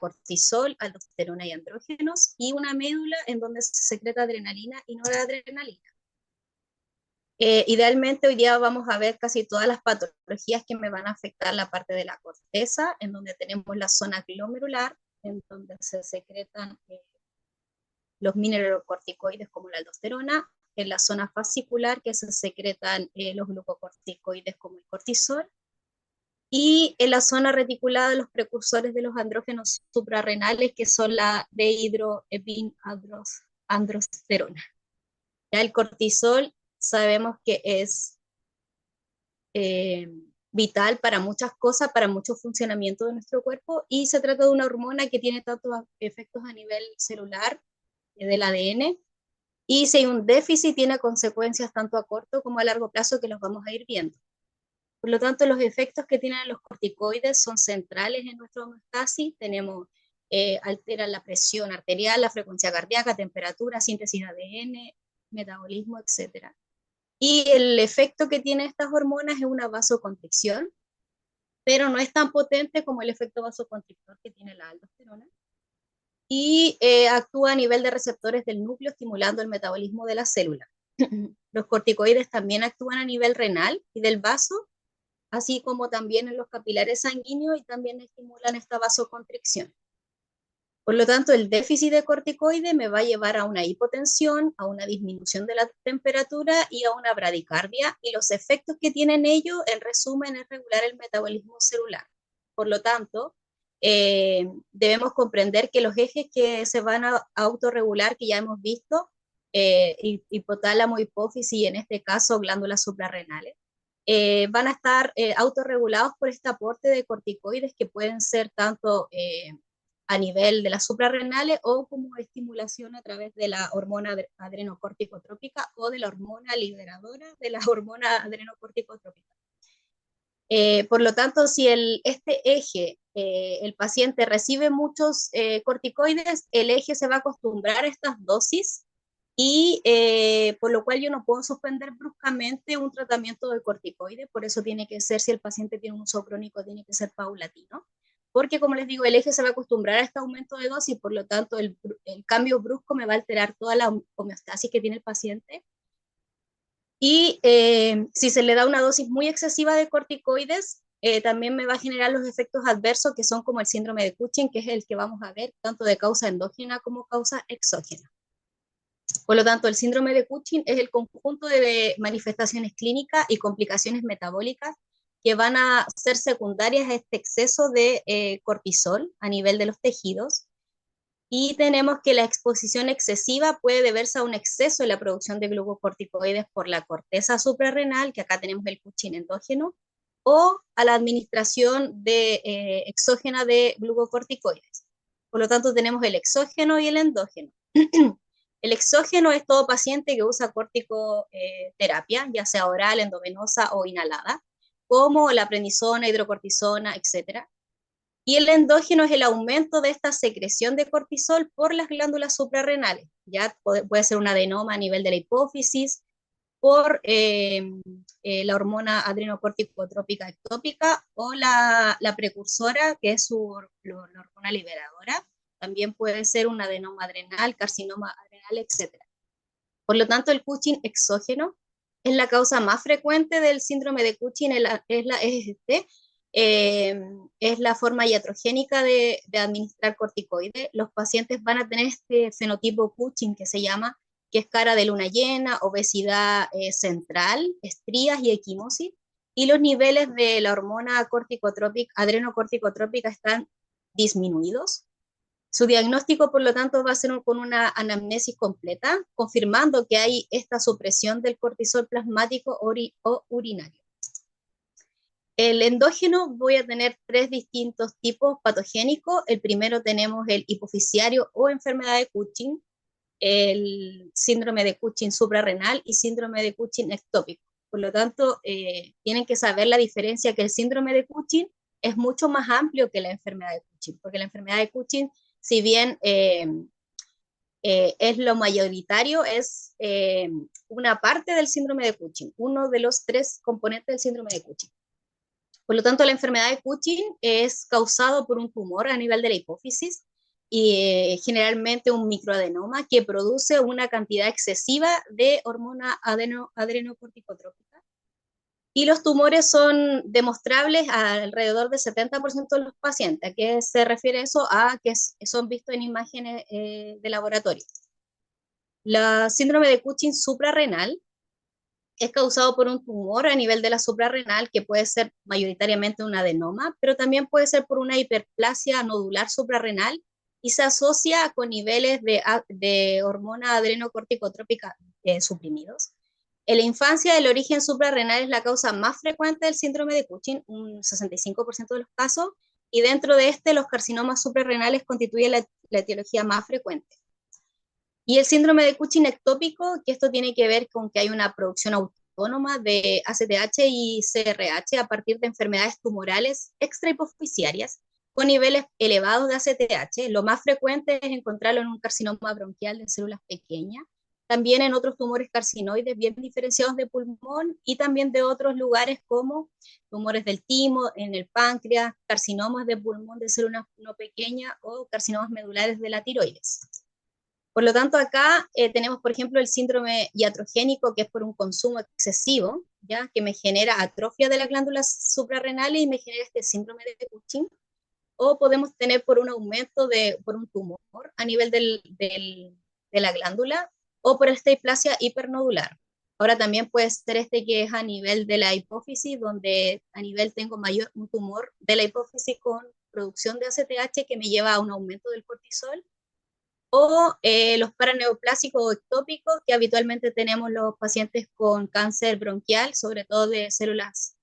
cortisol, aldosterona y andrógenos, y una médula en donde se secreta adrenalina y noradrenalina. Idealmente hoy día vamos a ver casi todas las patologías que me van a afectar la parte de la corteza, en donde tenemos la zona glomerular, en donde se secretan los mineralocorticoides como la aldosterona, en la zona fascicular que se secretan los glucocorticoides como el cortisol, y en la zona reticulada los precursores de los andrógenos suprarrenales que son la dehidroepinandrosterona. Ya el cortisol sabemos que es vital para muchas cosas, para muchos funcionamientos de nuestro cuerpo, y se trata de una hormona que tiene tantos efectos a nivel celular del ADN, y si hay un déficit tiene consecuencias tanto a corto como a largo plazo que los vamos a ir viendo. Por lo tanto, los efectos que tienen los corticoides son centrales en nuestra homeostasis. Tenemos, alteran la presión arterial, la frecuencia cardíaca, temperatura, síntesis de ADN, metabolismo, etc. Y el efecto que tienen estas hormonas es una vasoconstricción, pero no es tan potente como el efecto vasoconstrictor que tiene la aldosterona. Y actúa a nivel de receptores del núcleo, estimulando el metabolismo de la célula. Los corticoides también actúan a nivel renal y del vaso, así como también en los capilares sanguíneos, y también estimulan esta vasoconstricción. Por lo tanto, el déficit de corticoide me va a llevar a una hipotensión, a una disminución de la temperatura y a una bradicardia, y los efectos que tienen ellos, en resumen, es regular el metabolismo celular. Por lo tanto, debemos comprender que los ejes que se van a autorregular, que ya hemos visto, hipotálamo, hipófisis y en este caso glándulas suprarrenales, van a estar autorregulados por este aporte de corticoides que pueden ser tanto a nivel de las suprarrenales o como estimulación a través de la hormona adrenocorticotrópica o de la hormona liberadora de la hormona adrenocorticotrópica. Por lo tanto, si este eje, el paciente recibe muchos corticoides, el eje se va a acostumbrar a estas dosis, y por lo cual yo no puedo suspender bruscamente un tratamiento de corticoides. Por eso tiene que ser, si el paciente tiene un uso crónico, tiene que ser paulatino, porque como les digo, el eje se va a acostumbrar a este aumento de dosis, por lo tanto el cambio brusco me va a alterar toda la homeostasis que tiene el paciente. Y si se le da una dosis muy excesiva de corticoides, también me va a generar los efectos adversos que son como el síndrome de Cushing, que es el que vamos a ver tanto de causa endógena como causa exógena. Por lo tanto, el síndrome de Cushing es el conjunto de manifestaciones clínicas y complicaciones metabólicas que van a ser secundarias a este exceso de cortisol a nivel de los tejidos. Y tenemos que la exposición excesiva puede deberse a un exceso en la producción de glucocorticoides por la corteza suprarrenal, que acá tenemos el Cushing endógeno, o a la administración exógena de glucocorticoides. Por lo tanto, tenemos el exógeno y el endógeno. El exógeno es todo paciente que usa corticoterapia, ya sea oral, endovenosa o inhalada, como la prednisona, hidrocortisona, etc. Y el endógeno es el aumento de esta secreción de cortisol por las glándulas suprarrenales. Ya puede ser un adenoma a nivel de la hipófisis, por la hormona adrenocorticotrópica ectópica, o la precursora, que es la hormona liberadora. También puede ser un adenoma adrenal, carcinoma adrenal, etc. Por lo tanto, el Cushing exógeno es la causa más frecuente del síndrome de Cushing, es la forma iatrogénica de administrar corticoides. Los pacientes van a tener este fenotipo Cushing que se llama, que es cara de luna llena, obesidad central, estrías y equimosis, y los niveles de la hormona adrenocorticotrópica están disminuidos. Su diagnóstico, por lo tanto, va a ser con una anamnesis completa, confirmando que hay esta supresión del cortisol plasmático o urinario. El endógeno voy a tener tres distintos tipos patogénicos. El primero tenemos el hipofisiario o enfermedad de Cushing, el síndrome de Cushing suprarrenal y síndrome de Cushing ectópico. Por lo tanto, tienen que saber la diferencia, que el síndrome de Cushing es mucho más amplio que la enfermedad de Cushing, porque la enfermedad de Cushing, si bien es lo mayoritario, es una parte del síndrome de Cushing, uno de los tres componentes del síndrome de Cushing. Por lo tanto, la enfermedad de Cushing es causado por un tumor a nivel de la hipófisis y generalmente un microadenoma que produce una cantidad excesiva de hormona adrenocorticotrópica. Y los tumores son demostrables alrededor del 70% de los pacientes. ¿A qué se refiere eso? A que son vistos en imágenes de laboratorio. La síndrome de Cushing suprarrenal es causado por un tumor a nivel de la suprarrenal, que puede ser mayoritariamente un adenoma, pero también puede ser por una hiperplasia nodular suprarrenal y se asocia con niveles de hormona adrenocorticotrópica suprimidos. En la infancia, el origen suprarrenal es la causa más frecuente del síndrome de Cushing, un 65% de los casos, y dentro de los carcinomas suprarrenales constituyen la etiología más frecuente. Y el síndrome de Cushing ectópico, que esto tiene que ver con que hay una producción autónoma de ACTH y CRH a partir de enfermedades tumorales extrahipofisiarias con niveles elevados de ACTH. Lo más frecuente es encontrarlo en un carcinoma bronquial de células pequeñas, también en otros tumores carcinoides bien diferenciados de pulmón y también de otros lugares como tumores del timo, en el páncreas, carcinomas de pulmón de células no pequeñas o carcinomas medulares de la tiroides. Por lo tanto, acá tenemos, por ejemplo, el síndrome iatrogénico, que es por un consumo excesivo, ¿ya? Que me genera atrofia de las glándulas suprarrenales y me genera este síndrome de Cushing. O podemos tener por un aumento por un tumor a nivel de la glándula o por esta hiplasia hipernodular. Ahora también puede ser que es a nivel de la hipófisis, donde a nivel tengo un tumor de la hipófisis con producción de ACTH que me lleva a un aumento del cortisol, o los paraneoplásicos o ectópicos que habitualmente tenemos los pacientes con cáncer bronquial, sobre todo de células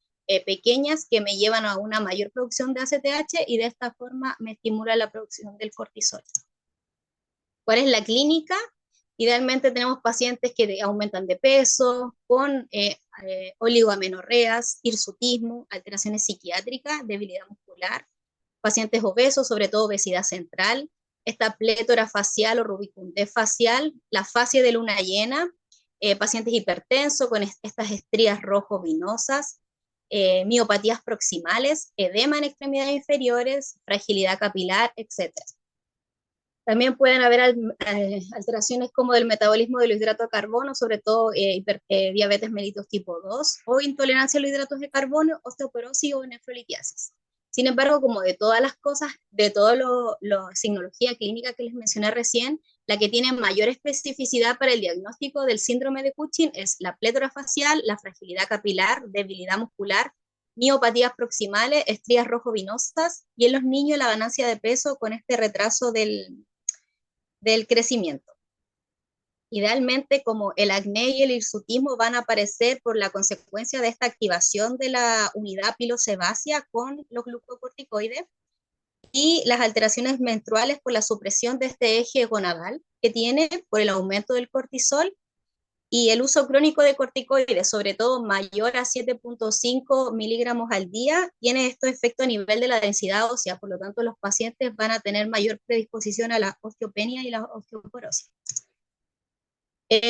pequeñas, que me llevan a una mayor producción de ACTH y de esta forma me estimula la producción del cortisol. ¿Cuál es la clínica? Idealmente tenemos pacientes que aumentan de peso, con oligoamenorreas, hirsutismo, alteraciones psiquiátricas, debilidad muscular, pacientes obesos, sobre todo obesidad central, esta plétora facial o rubicundez facial, la fascia de luna llena, pacientes hipertensos con estas estrías rojo-vinosas, miopatías proximales, edema en extremidades inferiores, fragilidad capilar, etc. También pueden haber alteraciones como del metabolismo del hidrato de carbono, sobre todo diabetes mellitus tipo 2, o intolerancia a los hidratos de carbono, osteoporosis o nefrolitiasis. Sin embargo, como de todas las cosas, de toda la signología clínica que les mencioné recién, la que tiene mayor especificidad para el diagnóstico del síndrome de Cushing es la plétora facial, la fragilidad capilar, debilidad muscular, miopatías proximales, estrías rojo-vinosas y en los niños la ganancia de peso con este retraso del crecimiento. Idealmente, como el acné y el hirsutismo van a aparecer por la consecuencia de esta activación de la unidad pilosebácea con los glucocorticoides y las alteraciones menstruales por la supresión de este eje gonadal que tiene por el aumento del cortisol y el uso crónico de corticoides, sobre todo mayor a 7.5 miligramos al día, tiene estos efectos a nivel de la densidad ósea, por lo tanto los pacientes van a tener mayor predisposición a la osteopenia y la osteoporosis.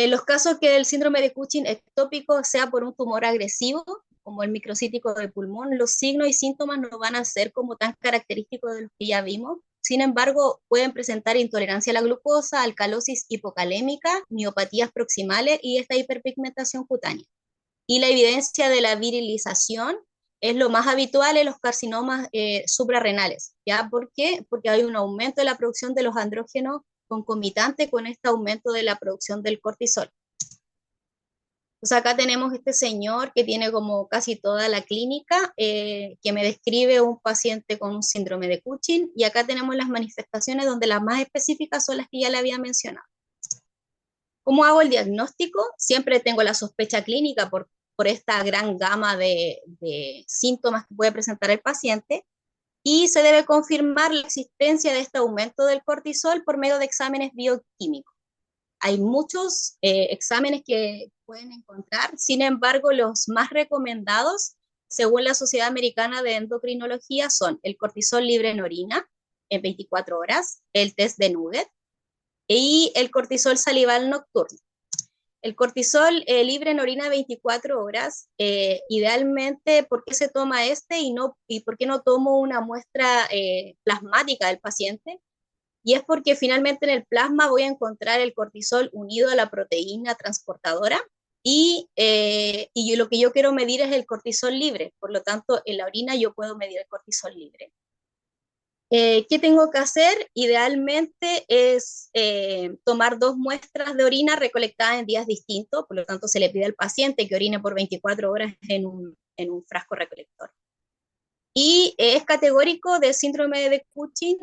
Los casos que el síndrome de Cushing ectópico sea por un tumor agresivo, como el microcítico de pulmón, los signos y síntomas no van a ser como tan característicos de los que ya vimos. Sin embargo, pueden presentar intolerancia a la glucosa, alcalosis hipocalémica, miopatías proximales y esta hiperpigmentación cutánea. Y la evidencia de la virilización es lo más habitual en los carcinomas suprarrenales. ¿Ya? ¿Por qué? Porque hay un aumento de la producción de los andrógenos concomitante con este aumento de la producción del cortisol. Pues acá tenemos este señor que tiene como casi toda la clínica, que me describe un paciente con un síndrome de Cushing, y acá tenemos las manifestaciones donde las más específicas son las que ya le había mencionado. ¿Cómo hago el diagnóstico? Siempre tengo la sospecha clínica por esta gran gama de síntomas que puede presentar el paciente, y se debe confirmar la existencia de este aumento del cortisol por medio de exámenes bioquímicos. Hay muchos exámenes que pueden encontrar, sin embargo, los más recomendados, según la Sociedad Americana de Endocrinología, son el cortisol libre en orina en 24 horas, el test de Nugget y el cortisol salival nocturno. El cortisol libre en orina 24 horas, idealmente, ¿por qué se toma y por qué no tomo una muestra plasmática del paciente? Y es porque finalmente en el plasma voy a encontrar el cortisol unido a la proteína transportadora y lo que yo quiero medir es el cortisol libre, por lo tanto en la orina yo puedo medir el cortisol libre. ¿Qué tengo que hacer? Idealmente es tomar 2 muestras de orina recolectadas en días distintos, por lo tanto se le pide al paciente que orine por 24 horas en un frasco recolector. Y es categórico del síndrome de Cushing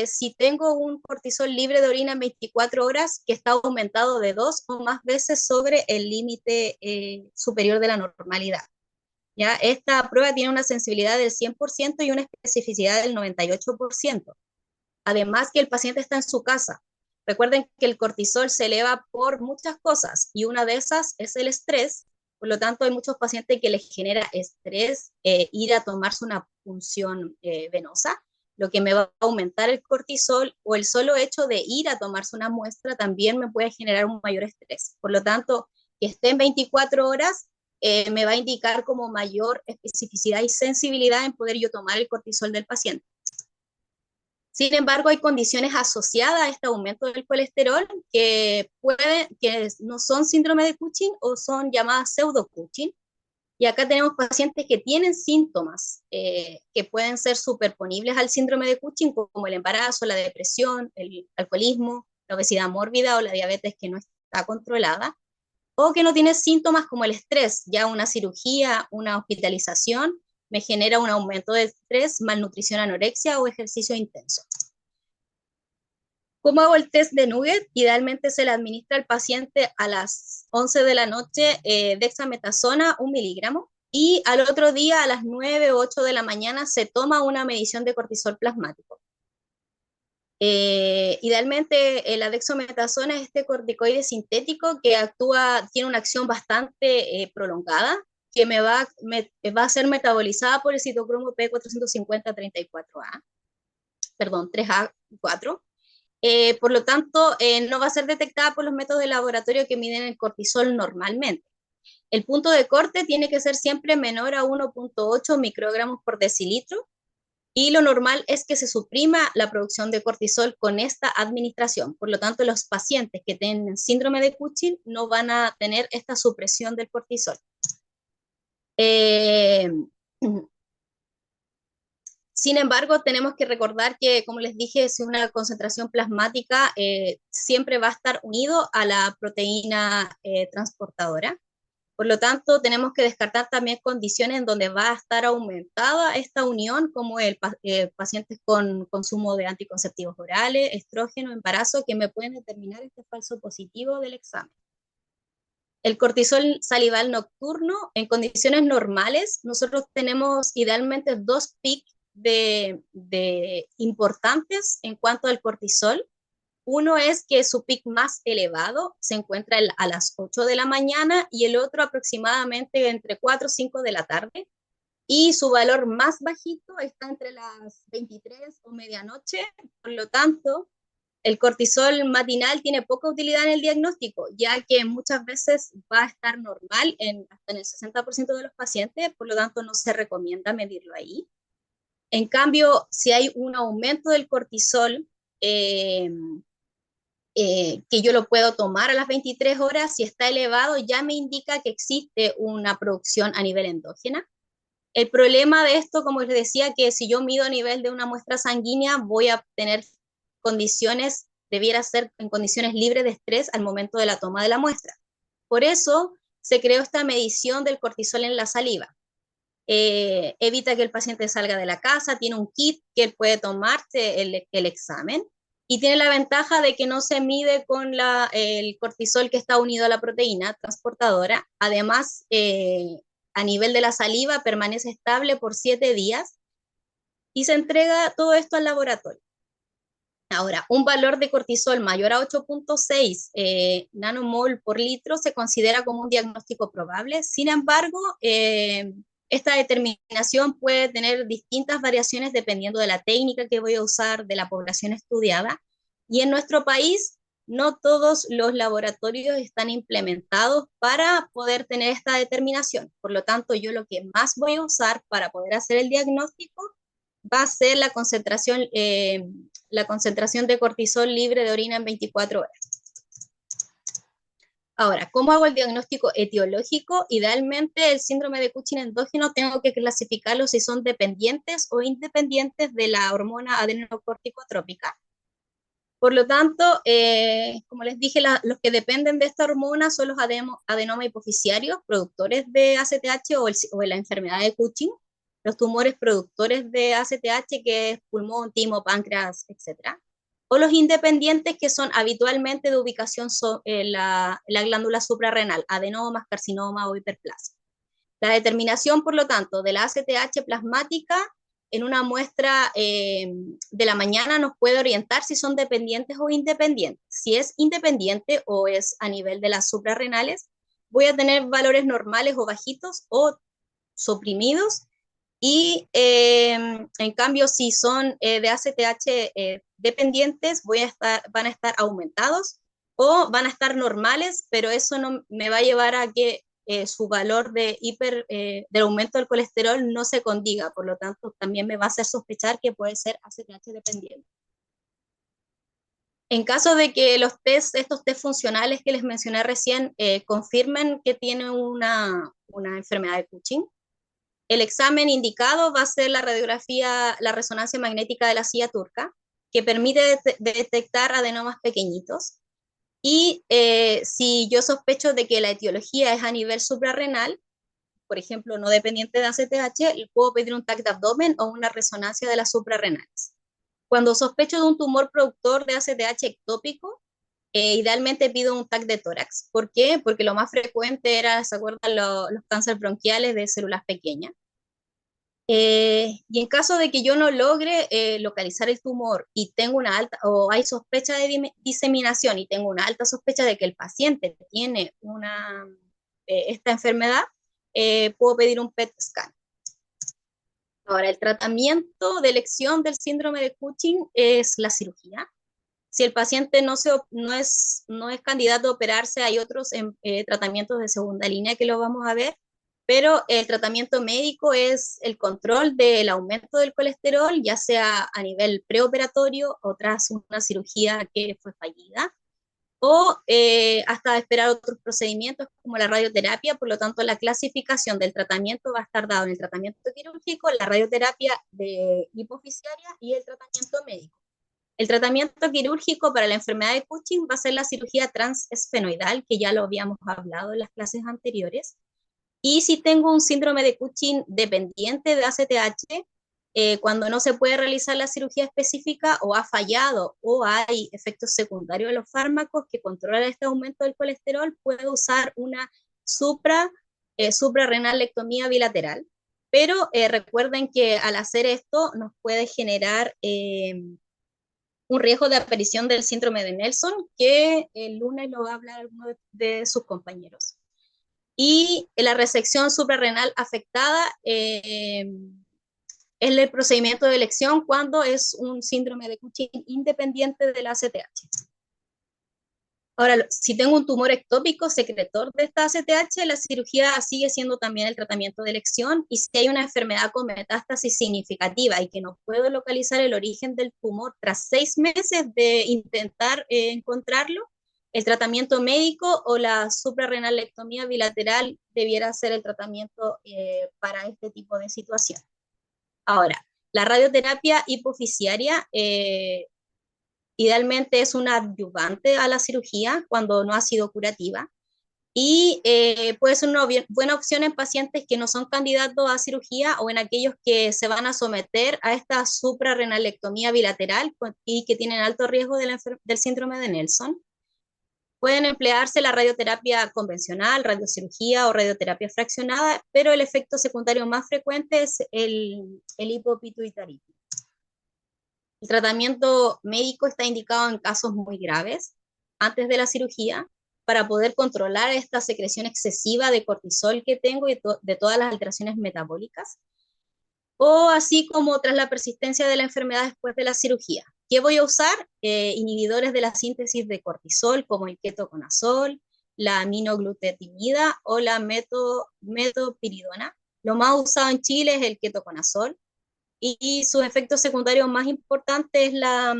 si tengo un cortisol libre de orina en 24 horas que está aumentado de 2 o más veces sobre el límite superior de la normalidad. ¿Ya? Esta prueba tiene una sensibilidad del 100% y una especificidad del 98%. Además que el paciente está en su casa. Recuerden que el cortisol se eleva por muchas cosas y una de esas es el estrés. Por lo tanto, hay muchos pacientes que les genera estrés ir a tomarse una punción venosa, lo que me va a aumentar el cortisol, o el solo hecho de ir a tomarse una muestra también me puede generar un mayor estrés. Por lo tanto, que esté en 24 horas me va a indicar como mayor especificidad y sensibilidad en poder yo tomar el cortisol del paciente. Sin embargo, hay condiciones asociadas a este aumento del colesterol que no son síndrome de Cushing o son llamadas pseudo-Cushing. Y acá tenemos pacientes que tienen síntomas que pueden ser superponibles al síndrome de Cushing, como el embarazo, la depresión, el alcoholismo, la obesidad mórbida o la diabetes que no está controlada, o que no tiene síntomas como el estrés, ya una cirugía, una hospitalización, me genera un aumento de estrés, malnutrición, anorexia o ejercicio intenso. ¿Cómo hago el test de Nugget? Idealmente se le administra al paciente a las 11 de la noche dexametasona 1 miligramo y al otro día a las 9 o 8 de la mañana se toma una medición de cortisol plasmático. Idealmente la dexametasona es este corticoide sintético que tiene una acción bastante prolongada, que va a ser metabolizada por el citocromo P450-34A, perdón, 3A4. Por lo tanto, no va a ser detectada por los métodos de laboratorio que miden el cortisol normalmente. El punto de corte tiene que ser siempre menor a 1.8 microgramos por decilitro y lo normal es que se suprima la producción de cortisol con esta administración. Por lo tanto, los pacientes que tienen síndrome de Cushing no van a tener esta supresión del cortisol. Sin embargo, tenemos que recordar que, como les dije, si una concentración plasmática siempre va a estar unido a la proteína transportadora. Por lo tanto, tenemos que descartar también condiciones en donde va a estar aumentada esta unión, como pacientes con consumo de anticonceptivos orales, estrógeno, embarazo, que me pueden determinar este falso positivo del examen. El cortisol salival nocturno, en condiciones normales, nosotros tenemos idealmente 2 picos de importantes en cuanto al cortisol. Uno es que su pic más elevado se encuentra a las 8 de la mañana y el otro aproximadamente entre 4 o 5 de la tarde. Y su valor más bajito está entre las 23 o medianoche. Por lo tanto, el cortisol matinal tiene poca utilidad en el diagnóstico, ya que muchas veces va a estar normal hasta en el 60% de los pacientes, por lo tanto no se recomienda medirlo ahí. En cambio, si hay un aumento del cortisol, que yo lo puedo tomar a las 23 horas, si está elevado ya me indica que existe una producción a nivel endógena. El problema de esto, como les decía, que si yo mido a nivel de una muestra sanguínea, voy a tener condiciones, debiera ser en condiciones libres de estrés al momento de la toma de la muestra. Por eso se creó esta medición del cortisol en la saliva. Evita que el paciente salga de la casa, tiene un kit que él puede tomarse el examen y tiene la ventaja de que no se mide con el cortisol que está unido a la proteína transportadora. Además, a nivel de la saliva permanece estable por 7 días y se entrega todo esto al laboratorio. Ahora, un valor de cortisol mayor a 8.6 nanomol por litro se considera como un diagnóstico probable. Sin embargo, esta determinación puede tener distintas variaciones dependiendo de la técnica que voy a usar, de la población estudiada. Y en nuestro país no todos los laboratorios están implementados para poder tener esta determinación. Por lo tanto, yo lo que más voy a usar para poder hacer el diagnóstico va a ser la concentración de cortisol libre de orina en 24 horas. Ahora, ¿cómo hago el diagnóstico etiológico? Idealmente, el síndrome de Cushing endógeno tengo que clasificarlo si son dependientes o independientes de la hormona adrenocorticotrópica. Por lo tanto, como les dije, los que dependen de esta hormona son los adenoma hipofisiarios, productores de ACTH o la enfermedad de Cushing, los tumores productores de ACTH, que es pulmón, timo, páncreas, etc. O los independientes, que son habitualmente de ubicación en la glándula suprarrenal, adenomas, carcinoma o hiperplasia. La determinación, por lo tanto, de la ACTH plasmática en una muestra de la mañana nos puede orientar si son dependientes o independientes. Si es independiente o es a nivel de las suprarrenales, voy a tener valores normales o bajitos o suprimidos, y en cambio si son de ACTH dependientes van a estar aumentados o van a estar normales, pero eso no me va a llevar a que su valor del aumento del colesterol no se condiga, por lo tanto también me va a hacer sospechar que puede ser ACTH dependiente. En caso de que estos test funcionales que les mencioné recién confirmen que tiene una enfermedad de Cushing, el examen indicado va a ser la radiografía, la resonancia magnética de la silla turca, que permite detectar adenomas pequeñitos. Y si yo sospecho de que la etiología es a nivel suprarrenal, por ejemplo, no dependiente de ACTH, puedo pedir un TAC de abdomen o una resonancia de las suprarrenales. Cuando sospecho de un tumor productor de ACTH ectópico, idealmente pido un TAC de tórax. ¿Por qué? Porque lo más frecuente era, ¿se acuerdan? Los cánceres bronquiales de células pequeñas. Y en caso de que yo no logre localizar el tumor y tengo una alta, o hay sospecha de diseminación y tengo una alta sospecha de que el paciente tiene esta enfermedad, puedo pedir un PET scan. Ahora, el tratamiento de elección del síndrome de Cushing es la cirugía. Si el paciente no es candidato a operarse, hay otros tratamientos de segunda línea que lo vamos a ver, pero el tratamiento médico es el control del aumento del colesterol, ya sea a nivel preoperatorio o tras una cirugía que fue fallida, o hasta esperar otros procedimientos como la radioterapia. Por lo tanto, la clasificación del tratamiento va a estar dado en el tratamiento quirúrgico, la radioterapia de hipofisiaria y el tratamiento médico. El tratamiento quirúrgico para la enfermedad de Cushing va a ser la cirugía transesfenoidal, que ya lo habíamos hablado en las clases anteriores. Y si tengo un síndrome de Cushing dependiente de ACTH, cuando no se puede realizar la cirugía específica o ha fallado o hay efectos secundarios de los fármacos que controlan este aumento del colesterol, puedo usar una suprarrenalectomía bilateral. Pero recuerden que al hacer esto nos puede generar un riesgo de aparición del síndrome de Nelson, que el lunes lo va a hablar alguno de sus compañeros. Y la resección suprarrenal afectada es el procedimiento de elección cuando es un síndrome de Cushing independiente de la ACTH. Ahora, si tengo un tumor ectópico secretor de esta ACTH, la cirugía sigue siendo también el tratamiento de elección, y si hay una enfermedad con metástasis significativa y que no puedo localizar el origen del tumor tras 6 meses de intentar encontrarlo, el tratamiento médico o la suprarrenalectomía bilateral debiera ser el tratamiento para este tipo de situación. Ahora, la radioterapia hipofisiaria idealmente es una adyuvante a la cirugía cuando no ha sido curativa, y puede ser una buena opción en pacientes que no son candidatos a cirugía o en aquellos que se van a someter a esta suprarrenalectomía bilateral y que tienen alto riesgo del síndrome de Nelson. Pueden emplearse la radioterapia convencional, radiocirugía o radioterapia fraccionada, pero el efecto secundario más frecuente es el hipopituitaritis. El tratamiento médico está indicado en casos muy graves, antes de la cirugía, para poder controlar esta secreción excesiva de cortisol que tengo y de todas las alteraciones metabólicas, o así como tras la persistencia de la enfermedad después de la cirugía, ¿Qué voy a usar? Inhibidores de la síntesis de cortisol, como el ketoconazol, la aminoglutetimida o la metopiridona. Lo más usado en Chile es el ketoconazol, y sus efectos secundarios más importantes es la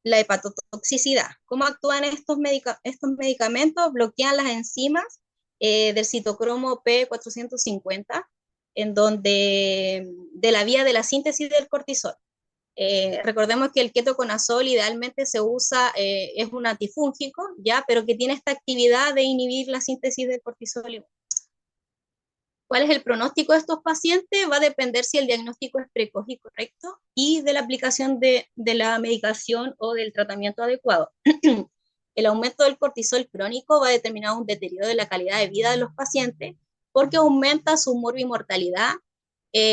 hepatotoxicidad. ¿Cómo actúan estos medicamentos? Bloquean las enzimas del citocromo P450, en donde, de la vía de la síntesis del cortisol. Recordemos que el ketoconazol idealmente se usa, es un antifúngico, ¿ya? Pero que tiene esta actividad de inhibir la síntesis del cortisol. ¿Cuál es el pronóstico de estos pacientes? Va a depender si el diagnóstico es precoz y correcto y de la aplicación de la medicación o del tratamiento adecuado. El aumento del cortisol crónico va a determinar un deterioro de la calidad de vida de los pacientes porque aumenta su morbimortalidad,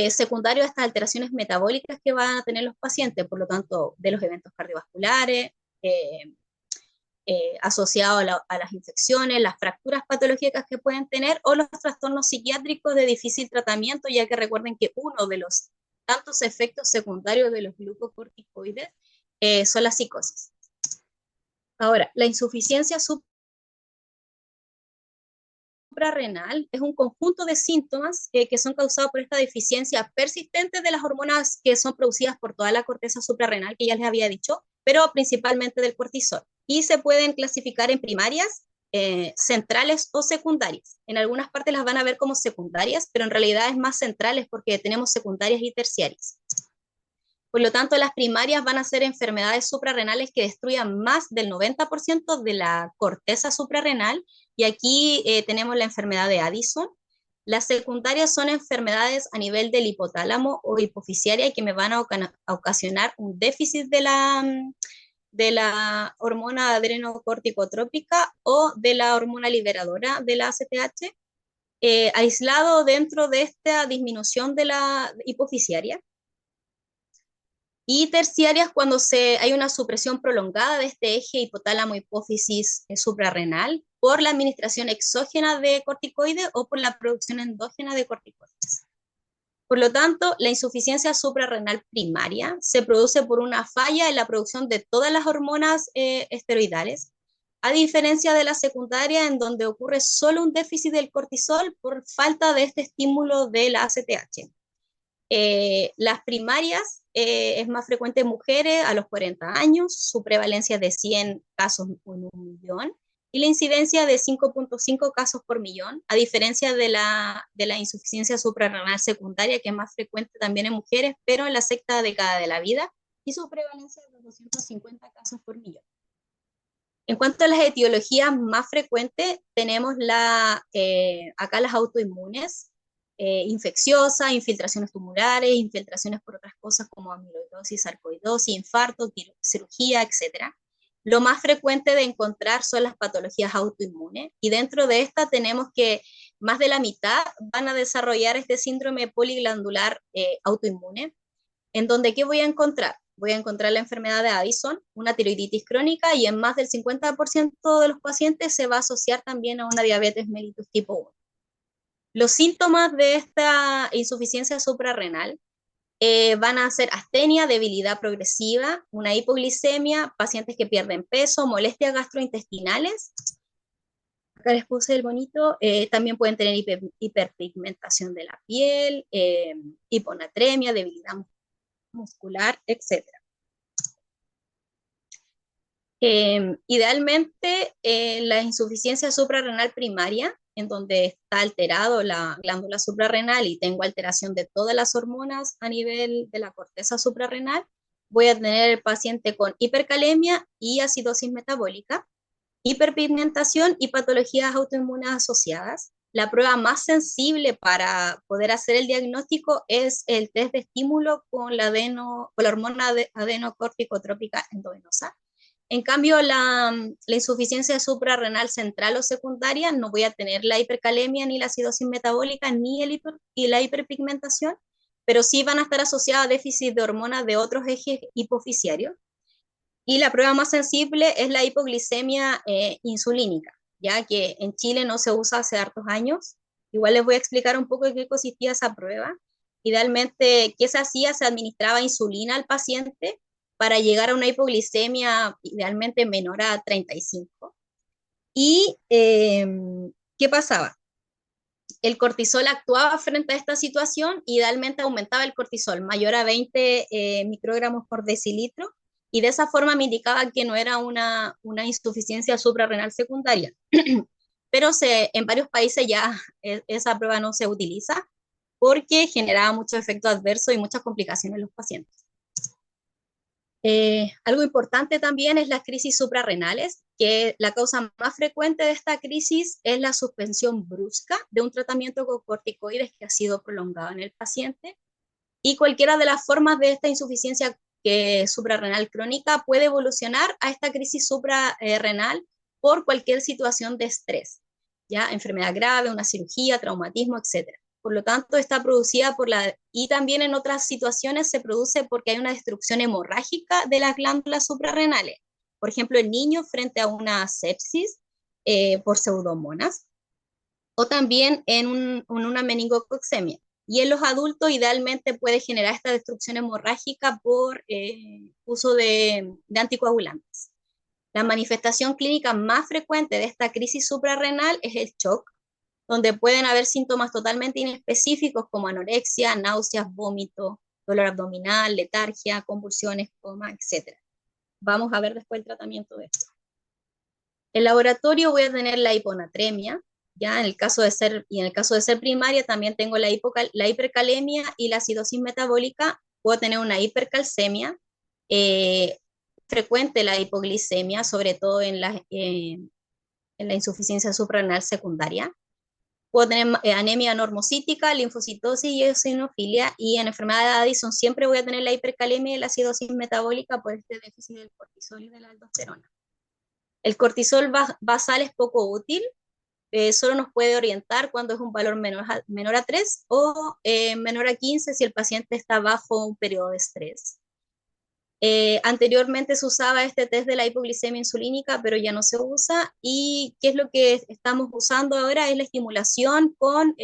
secundario a estas alteraciones metabólicas que van a tener los pacientes, por lo tanto, de los eventos cardiovasculares, asociado a las infecciones, las fracturas patológicas que pueden tener o los trastornos psiquiátricos de difícil tratamiento, ya que recuerden que uno de los tantos efectos secundarios de los glucocorticoides son la psicosis. Ahora, la insuficiencia suprarrenal es un conjunto de síntomas que son causados por esta deficiencia persistente de las hormonas que son producidas por toda la corteza suprarrenal, que ya les había dicho, pero principalmente del cortisol. Y se pueden clasificar en primarias, centrales o secundarias. En algunas partes las van a ver como secundarias, pero en realidad es más centrales porque tenemos secundarias y terciarias. Por lo tanto, las primarias van a ser enfermedades suprarrenales que destruyan más del 90% de la corteza suprarrenal, y aquí tenemos la enfermedad de Addison. Las secundarias son enfermedades a nivel del hipotálamo o hipofisiaria que me van a ocasionar un déficit de la hormona adrenocorticotrópica o de la hormona liberadora de la ACTH, aislado dentro de esta disminución de la hipofisiaria. Y terciarias cuando hay una supresión prolongada de este eje hipotálamo-hipófisis suprarrenal por la administración exógena de corticoides o por la producción endógena de corticoides. Por lo tanto, la insuficiencia suprarrenal primaria se produce por una falla en la producción de todas las hormonas esteroidales, a diferencia de la secundaria, en donde ocurre solo un déficit del cortisol por falta de este estímulo de la ACTH. Las primarias es más frecuente en mujeres a los 40 años, su prevalencia es de 100 casos en 1.000.000 y la incidencia de 5.5 casos por millón, a diferencia de la insuficiencia suprarrenal secundaria, que es más frecuente también en mujeres, pero en la sexta década de la vida, y su prevalencia es de 250 casos por millón. En cuanto a las etiologías más frecuentes, tenemos acá las autoinmunes, infecciosas, infiltraciones tumorales, infiltraciones por otras cosas como amiloidosis, sarcoidosis, infarto, cirugía, etc. Lo más frecuente de encontrar son las patologías autoinmunes, y dentro de esta tenemos que más de la mitad van a desarrollar este síndrome poliglandular autoinmune, en donde ¿qué voy a encontrar? Voy a encontrar la enfermedad de Addison, una tiroiditis crónica, y en más del 50% de los pacientes se va a asociar también a una diabetes mellitus tipo 1. Los síntomas de esta insuficiencia suprarrenal van a ser astenia, debilidad progresiva, una hipoglicemia, pacientes que pierden peso, molestias gastrointestinales. Acá les puse el bonito. También pueden tener hiperpigmentación de la piel, hiponatremia, debilidad muscular, etc. Idealmente, la insuficiencia suprarrenal primaria, en donde está alterado la glándula suprarrenal y tengo alteración de todas las hormonas a nivel de la corteza suprarrenal, voy a tener el paciente con hipercalemia y acidosis metabólica, hiperpigmentación y patologías autoinmunes asociadas. La prueba más sensible para poder hacer el diagnóstico es el test de estímulo con la hormona adenocorticotrópica endovenosa. En cambio, la insuficiencia suprarrenal central o secundaria no voy a tener la hipercalemia, ni la acidosis metabólica, ni la hiperpigmentación, pero sí van a estar asociadas a déficit de hormonas de otros ejes hipofisiarios. Y la prueba más sensible es la hipoglicemia insulínica, ya que en Chile no se usa hace hartos años. Igual les voy a explicar un poco de qué consistía esa prueba. Idealmente, ¿qué se hacía? Se administraba insulina al paciente para llegar a una hipoglicemia idealmente menor a 35. ¿Y qué pasaba? El cortisol actuaba frente a esta situación, idealmente aumentaba el cortisol mayor a 20 microgramos por decilitro, y de esa forma me indicaba que no era una insuficiencia suprarrenal secundaria. Pero en varios países ya esa prueba no se utiliza porque generaba muchos efectos adversos y muchas complicaciones en los pacientes. Algo importante también es las crisis suprarrenales, que la causa más frecuente de esta crisis es la suspensión brusca de un tratamiento con corticoides que ha sido prolongado en el paciente, y cualquiera de las formas de esta insuficiencia suprarrenal crónica puede evolucionar a esta crisis suprarrenal por cualquier situación de estrés, ya enfermedad grave, una cirugía, traumatismo, etcétera. Por lo tanto, está producida y también en otras situaciones se produce porque hay una destrucción hemorrágica de las glándulas suprarrenales. Por ejemplo, en niños frente a una sepsis por pseudomonas, o también en una meningococcemia. Y en los adultos idealmente puede generar esta destrucción hemorrágica por uso de anticoagulantes. La manifestación clínica más frecuente de esta crisis suprarrenal es el shock, donde pueden haber síntomas totalmente inespecíficos como anorexia, náuseas, vómito, dolor abdominal, letargia, convulsiones, coma, etc. Vamos a ver después el tratamiento de esto. En laboratorio voy a tener la hiponatremia, ya en el caso de ser primaria también tengo la hipercalemia y la acidosis metabólica. Puedo tener una hipercalcemia, frecuente la hipoglicemia, sobre todo en la insuficiencia suprarrenal secundaria. Puedo tener anemia normocítica, linfocitosis y eosinofilia, y en enfermedad de Addison siempre voy a tener la hipercalemia y la acidosis metabólica por este déficit del cortisol y de la aldosterona. El cortisol basal es poco útil, solo nos puede orientar cuando es un valor menor a 3 o menor a 15 si el paciente está bajo un periodo de estrés. Anteriormente se usaba este test de la hipoglicemia insulínica, pero ya no se usa, y ¿qué es lo que estamos usando ahora? Es la estimulación con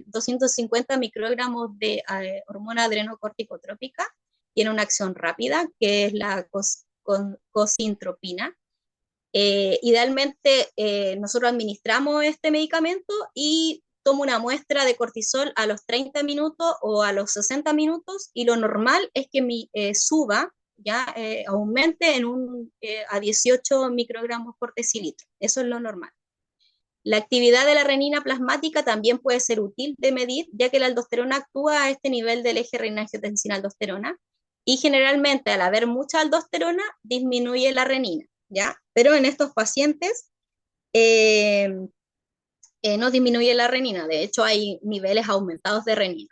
250 microgramos de hormona adrenocorticotrópica. Tiene una acción rápida, que es la cosintropina. Idealmente nosotros administramos este medicamento y tomo una muestra de cortisol a los 30 minutos o a los 60 minutos, y lo normal es que suba, ya aumente a 18 microgramos por decilitro. Eso es lo normal. La actividad de la renina plasmática también puede ser útil de medir, ya que la aldosterona actúa a este nivel del eje renina-angiotensina-aldosterona, y generalmente al haber mucha aldosterona disminuye la renina, ¿ya? Pero en estos pacientes no disminuye la renina, de hecho hay niveles aumentados de renina.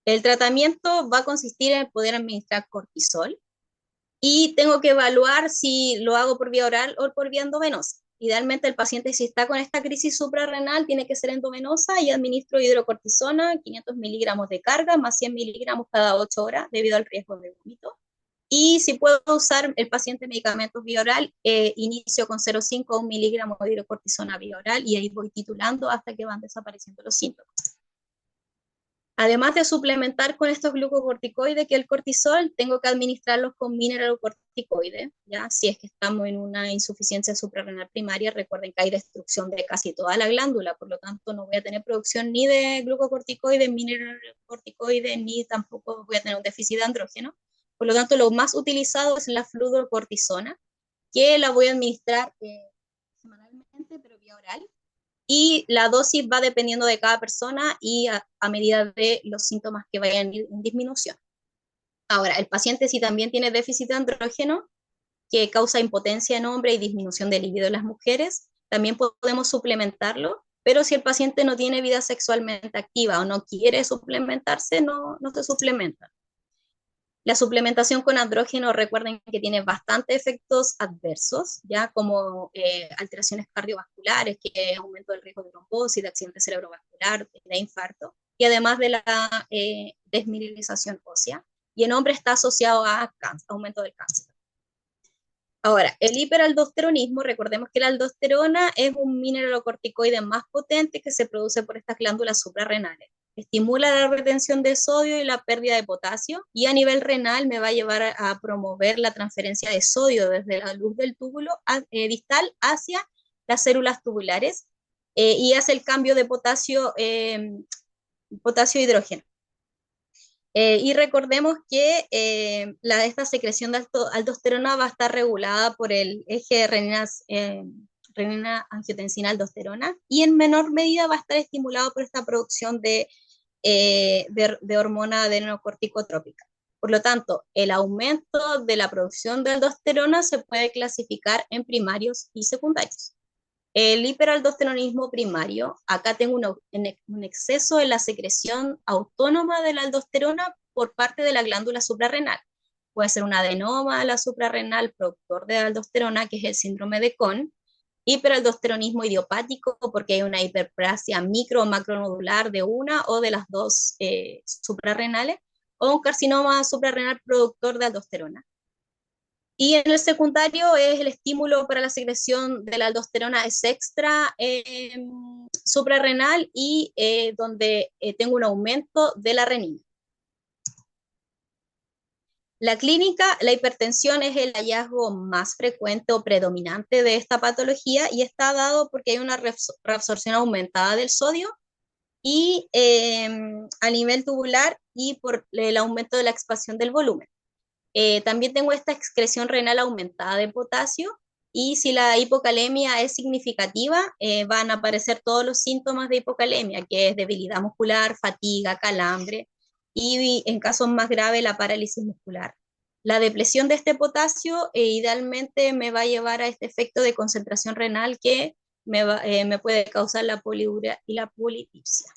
El tratamiento va a consistir en poder administrar cortisol, y tengo que evaluar si lo hago por vía oral o por vía endovenosa. Idealmente el paciente, si está con esta crisis suprarrenal, tiene que ser endovenosa, y administro hidrocortisona, 500 miligramos de carga, más 100 miligramos cada 8 horas, debido al riesgo de vómito. Y si puedo usar el paciente medicamentos vía oral, inicio con 0,5 o 1 miligramo de hidrocortisona vía oral, y ahí voy titulando hasta que van desapareciendo los síntomas. Además de suplementar con estos glucocorticoides, que el cortisol, tengo que administrarlos con mineralocorticoides, ¿ya? Si es que estamos en una insuficiencia suprarrenal primaria, recuerden que hay destrucción de casi toda la glándula, por lo tanto no voy a tener producción ni de glucocorticoides, mineralocorticoides, ni tampoco voy a tener un déficit de andrógeno. Por lo tanto, lo más utilizado es la fludrocortisona, que la voy a administrar semanalmente, pero vía oral. Y la dosis va dependiendo de cada persona y a medida de los síntomas que vayan en disminución. Ahora, el paciente, si también tiene déficit de andrógeno, que causa impotencia en hombres y disminución de libido en las mujeres, también podemos suplementarlo, pero si el paciente no tiene vida sexualmente activa o no quiere suplementarse, no se suplementa. La suplementación con andrógeno, recuerden que tiene bastantes efectos adversos, ya como alteraciones cardiovasculares, que es aumento del riesgo de trombosis, de accidente cerebrovascular, de infarto, y además de la desmineralización ósea. Y en hombres está asociado a aumento del cáncer. Ahora, el hiperaldosteronismo, recordemos que la aldosterona es un mineralocorticoide más potente que se produce por estas glándulas suprarrenales. estimula la retención de sodio y la pérdida de potasio, y a nivel renal me va a llevar a promover la transferencia de sodio desde la luz del túbulo distal hacia las células tubulares, y hace el cambio de potasio-hidrógeno. Y recordemos que esta secreción de aldosterona va a estar regulada por el eje renina-angiotensina-aldosterona, y en menor medida va a estar estimulado por esta producción de hormona adrenocorticotrópica. Por lo tanto, el aumento de la producción de aldosterona se puede clasificar en primarios y secundarios. El hiperaldosteronismo primario, acá tengo un exceso en la secreción autónoma de la aldosterona por parte de la glándula suprarrenal. Puede ser un adenoma de la suprarrenal productor de aldosterona, que es el síndrome de Cohn, hiperaldosteronismo idiopático, porque hay una hiperplasia micro o macronodular de una o de las dos suprarrenales, o un carcinoma suprarrenal productor de aldosterona. Y en el secundario es el estímulo para la secreción de la aldosterona es extra suprarrenal, y donde tengo un aumento de la renina. La clínica, la hipertensión es el hallazgo más frecuente o predominante de esta patología, y está dado porque hay una reabsorción aumentada del sodio y a nivel tubular, y por el aumento de la expansión del volumen. También tengo esta excreción renal aumentada de potasio, y si la hipocalemia es significativa, van a aparecer todos los síntomas de hipocalemia, que es debilidad muscular, fatiga, calambre, y en casos más graves la parálisis muscular. La depresión de este potasio idealmente me va a llevar a este efecto de concentración renal que me puede causar la poliuria y la polipipsia.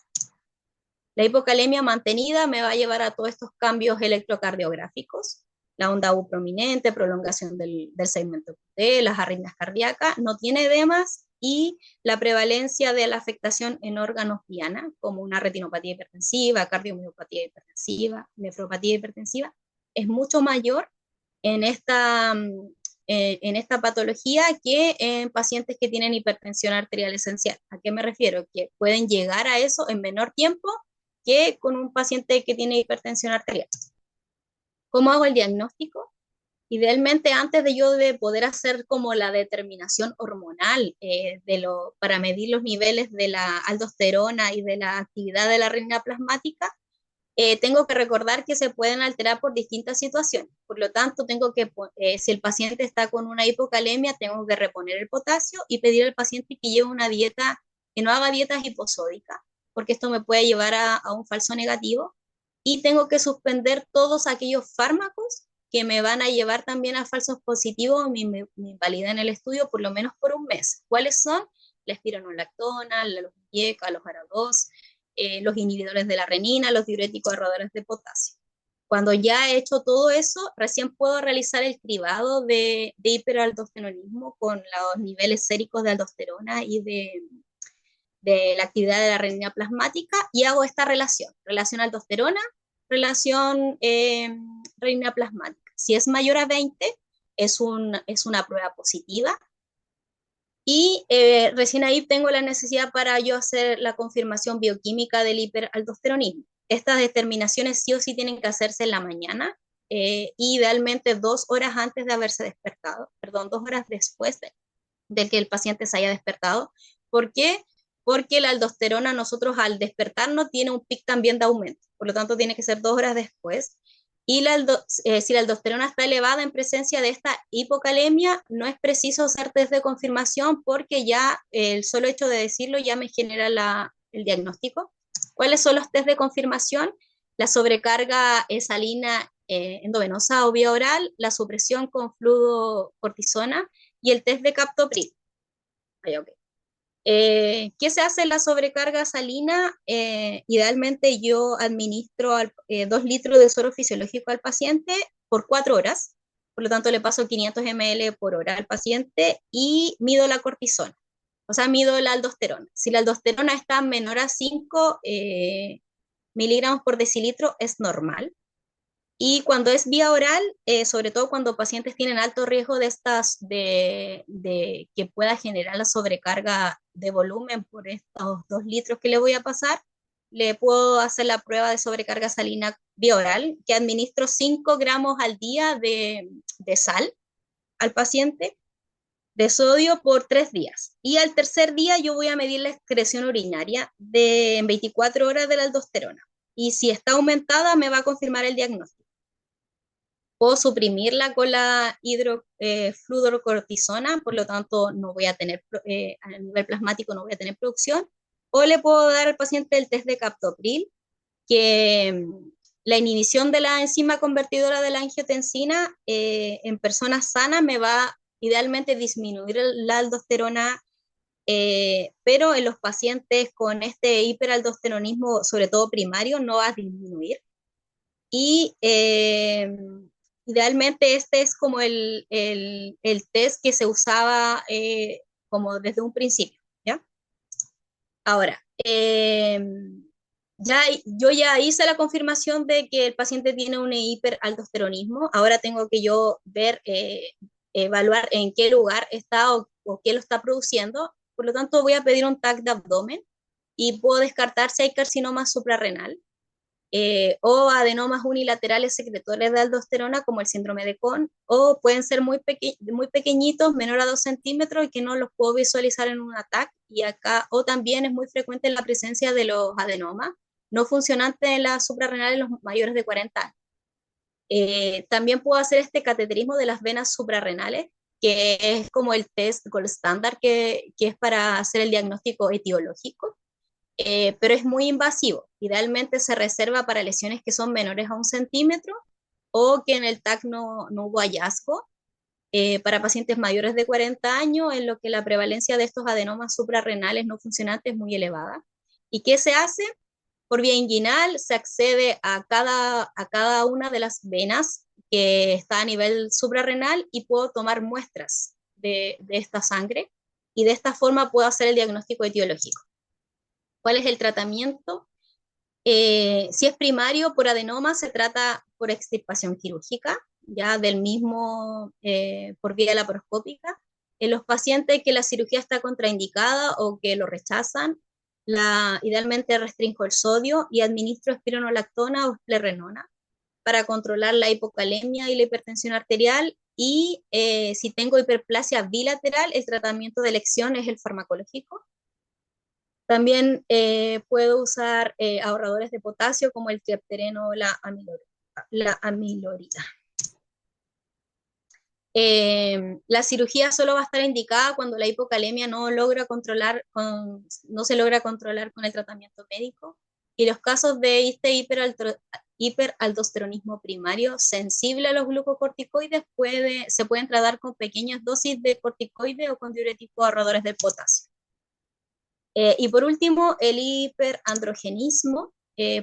La hipocalemia mantenida me va a llevar a todos estos cambios electrocardiográficos: la onda U prominente, prolongación del segmento QT, las arritmias cardíacas, no tiene edemas, y la prevalencia de la afectación en órganos diana, como una retinopatía hipertensiva, cardiomiopatía hipertensiva, nefropatía hipertensiva, es mucho mayor en esta patología que en pacientes que tienen hipertensión arterial esencial. ¿A qué me refiero? Que pueden llegar a eso en menor tiempo que con un paciente que tiene hipertensión arterial. ¿Cómo hago el diagnóstico? Idealmente, antes de yo de poder hacer como la determinación hormonal para medir los niveles de la aldosterona y de la actividad de la renina plasmática, tengo que recordar que se pueden alterar por distintas situaciones. Por lo tanto, si el paciente está con una hipocalemia, tengo que reponer el potasio y pedir al paciente que lleve una dieta, que no haga dietas hiposódicas, porque esto me puede llevar a un falso negativo. Y tengo que suspender todos aquellos fármacos que me van a llevar también a falsos positivos, me invalidan el estudio por lo menos por un mes. ¿Cuáles son? La espironolactona, los IECA, los ARA2, los inhibidores de la renina, los diuréticos erradores de potasio. Cuando ya he hecho todo eso, recién puedo realizar el cribado de hiperaldosteronismo con los niveles séricos de aldosterona y de la actividad de la renina plasmática, y hago esta relación aldosterona, relación renina plasmática. Si es mayor a 20, es una prueba positiva, y recién ahí tengo la necesidad para yo hacer la confirmación bioquímica del hiperaldosteronismo. Estas determinaciones sí o sí tienen que hacerse en la mañana, idealmente 2 horas antes de haberse despertado, perdón, 2 horas después de que el paciente se haya despertado. ¿Por qué? Porque la aldosterona, nosotros al despertarnos, tiene un pic también de aumento, por lo tanto tiene que ser 2 horas después. Y si la aldosterona está elevada en presencia de esta hipocalemia, no es preciso hacer test de confirmación, porque ya el solo hecho de decirlo ya me genera el diagnóstico. ¿Cuáles son los test de confirmación? La sobrecarga salina endovenosa o vía oral, la supresión con fluocortisona y el test de captopril. Okay. ¿Qué se hace en la sobrecarga salina? Idealmente yo administro 2 litros de suero fisiológico al paciente por 4 horas, por lo tanto le paso 500 ml por hora al paciente, y mido la cortisona, o sea, mido la aldosterona. Si la aldosterona está menor a 5 miligramos por decilitro, es normal. Y cuando es vía oral, sobre todo cuando pacientes tienen alto riesgo de que pueda generar la sobrecarga de volumen por estos 2 litros que le voy a pasar, le puedo hacer la prueba de sobrecarga salina vía oral, que administro 5 gramos al día de sal al paciente, de sodio por 3 días. Y al tercer día yo voy a medir la excreción urinaria en 24 horas de la aldosterona. Y si está aumentada, me va a confirmar el diagnóstico. Puedo suprimirla con la hidrofluorocortisona, por lo tanto no voy a tener, a nivel plasmático no voy a tener producción, o le puedo dar al paciente el test de captopril, que la inhibición de la enzima convertidora de la angiotensina en personas sanas me va idealmente a disminuir la aldosterona, pero en los pacientes con este hiperaldosteronismo, sobre todo primario, no va a disminuir. Y idealmente este es como el test que se usaba como desde un principio, ¿ya? Ahora, yo ya hice la confirmación de que el paciente tiene un hiperaldosteronismo, ahora tengo que yo ver, evaluar en qué lugar está o qué lo está produciendo, por lo tanto voy a pedir un TAC de abdomen y puedo descartar si hay carcinoma suprarrenal, o adenomas unilaterales secretores de aldosterona como el síndrome de Cohn, o pueden ser muy pequeñitos, menor a 2 centímetros, y que no los puedo visualizar en un ATAC, y acá, o también es muy frecuente la presencia de los adenomas no funcionantes en la suprarrenal en los mayores de 40 años. También puedo hacer este cateterismo de las venas suprarrenales, que es como el test gold estándar que es para hacer el diagnóstico etiológico. Pero es muy invasivo. Idealmente se reserva para lesiones que son menores a 1 centímetro o que en el TAC no hubo hallazgo. Para pacientes mayores de 40 años, en lo que la prevalencia de estos adenomas suprarrenales no funcionantes es muy elevada. ¿Y qué se hace? Por vía inguinal se accede a cada una de las venas que está a nivel suprarrenal y puedo tomar muestras de esta sangre y de esta forma puedo hacer el diagnóstico etiológico. ¿Cuál es el tratamiento? Si es primario por adenoma, se trata por extirpación quirúrgica, ya del mismo por vía laparoscópica. En los pacientes que la cirugía está contraindicada o que lo rechazan, idealmente restringo el sodio y administro espironolactona o esplerenona para controlar la hipocalemia y la hipertensión arterial. Y si tengo hiperplasia bilateral, el tratamiento de elección es el farmacológico. También puedo usar ahorradores de potasio como el triptereno o la amilorida. La cirugía solo va a estar indicada cuando la hipocalemia no se logra controlar con el tratamiento médico. Y los casos de este hiperaldosteronismo primario sensible a los glucocorticoides se pueden tratar con pequeñas dosis de corticoides o con diuréticos ahorradores del potasio. Y por último, el hiperandrogenismo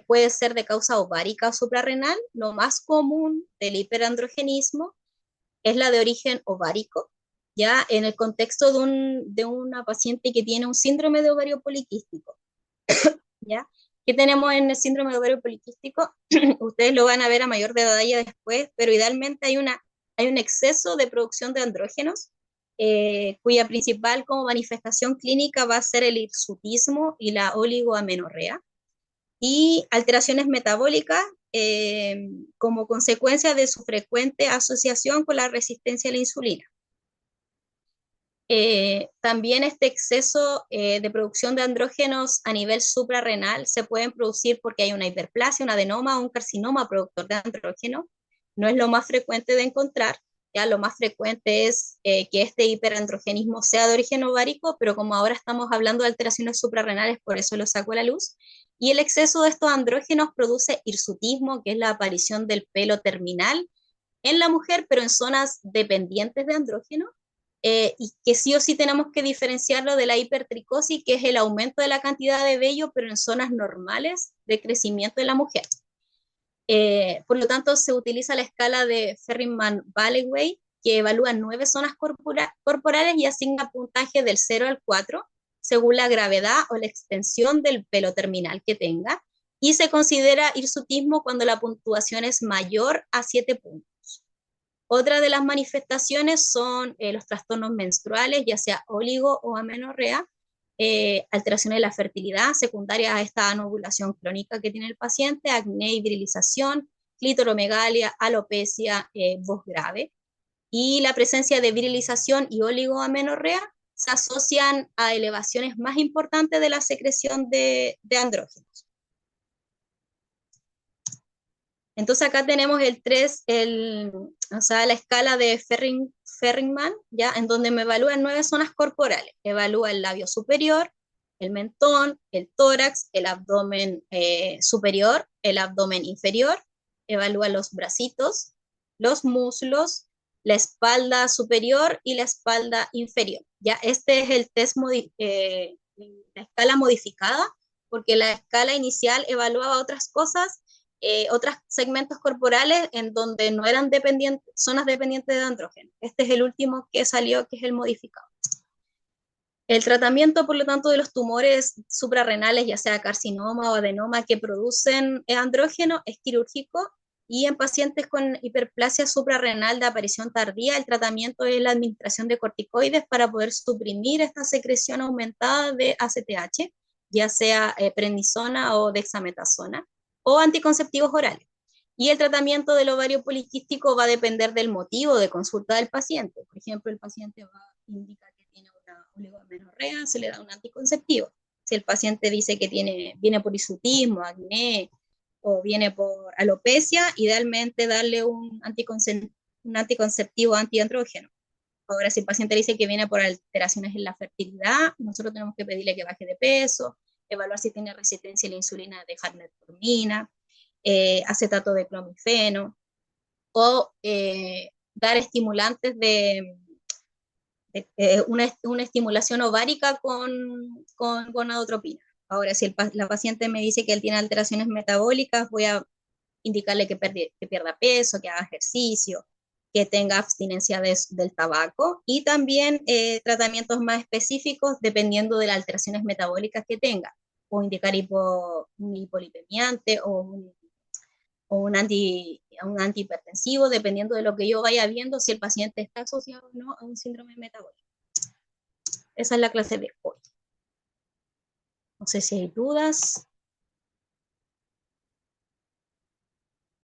puede ser de causa ovárica o suprarrenal. Lo más común del hiperandrogenismo es la de origen ovárico, ya en el contexto de una paciente que tiene un síndrome de ovario poliquístico. ¿Ya? ¿Qué tenemos en el síndrome de ovario poliquístico? Ustedes lo van a ver a mayor detalle después, pero idealmente hay un exceso de producción de andrógenos, cuya principal como manifestación clínica va a ser el hirsutismo y la oligoamenorrea, y alteraciones metabólicas como consecuencia de su frecuente asociación con la resistencia a la insulina. También este exceso de producción de andrógenos a nivel suprarrenal se pueden producir porque hay una hiperplasia, un adenoma o un carcinoma productor de andrógeno. No es lo más frecuente de encontrar, ya lo más frecuente es que este hiperandrogenismo sea de origen ovárico, pero como ahora estamos hablando de alteraciones suprarrenales, por eso lo saco a la luz. Y el exceso de estos andrógenos produce hirsutismo, que es la aparición del pelo terminal en la mujer, pero en zonas dependientes de andrógeno, y que sí o sí tenemos que diferenciarlo de la hipertricosis, que es el aumento de la cantidad de vello, pero en zonas normales de crecimiento de la mujer. Por lo tanto, se utiliza la escala de Ferriman-Valleway, que evalúa 9 zonas corporales y asigna puntaje del 0 al 4, según la gravedad o la extensión del pelo terminal que tenga, y se considera hirsutismo cuando la puntuación es mayor a 7 puntos. Otra de las manifestaciones son los trastornos menstruales, ya sea oligo o amenorrea, alteraciones de la fertilidad secundarias a esta anovulación crónica que tiene el paciente, acné y virilización, clitoromegalia, alopecia, voz grave. Y la presencia de virilización y oligoamenorrea se asocian a elevaciones más importantes de la secreción de andrógenos. Entonces acá tenemos o sea, la escala de Ferringman, ¿ya? En donde me evalúan 9 zonas corporales. Evalúa el labio superior, el mentón, el tórax, el abdomen superior, el abdomen inferior, evalúa los bracitos, los muslos, la espalda superior y la espalda inferior. ¿Ya? Este es el test, la escala modificada, porque la escala inicial evaluaba otras cosas, otros segmentos corporales en donde no eran zonas dependientes de andrógeno. Este es el último que salió, que es el modificado. El tratamiento, por lo tanto, de los tumores suprarrenales, ya sea carcinoma o adenoma, que producen andrógeno, es quirúrgico, y en pacientes con hiperplasia suprarrenal de aparición tardía, el tratamiento es la administración de corticoides para poder suprimir esta secreción aumentada de ACTH, ya sea prednisona o dexametasona, o anticonceptivos orales. Y el tratamiento del ovario poliquístico va a depender del motivo de consulta del paciente. Por ejemplo, el paciente va a indicar que tiene una oligoamenorrea, se le da un anticonceptivo. Si el paciente dice que viene por hirsutismo, acné o viene por alopecia, idealmente darle un anticonceptivo antiandrógeno. Ahora, si el paciente dice que viene por alteraciones en la fertilidad, nosotros tenemos que pedirle que baje de peso, evaluar si tiene resistencia a la insulina, dejar metformina, acetato de clomifeno, o dar estimulantes una estimulación ovárica con gonadotropina. Ahora, si la paciente me dice que él tiene alteraciones metabólicas, voy a indicarle que pierda peso, que haga ejercicio, que tenga abstinencia del tabaco, y también tratamientos más específicos dependiendo de las alteraciones metabólicas que tenga, o indicar un hipolipemiante o un antihipertensivo, dependiendo de lo que yo vaya viendo, si el paciente está asociado o no a un síndrome metabólico. Esa es la clase de hoy. No sé si hay dudas.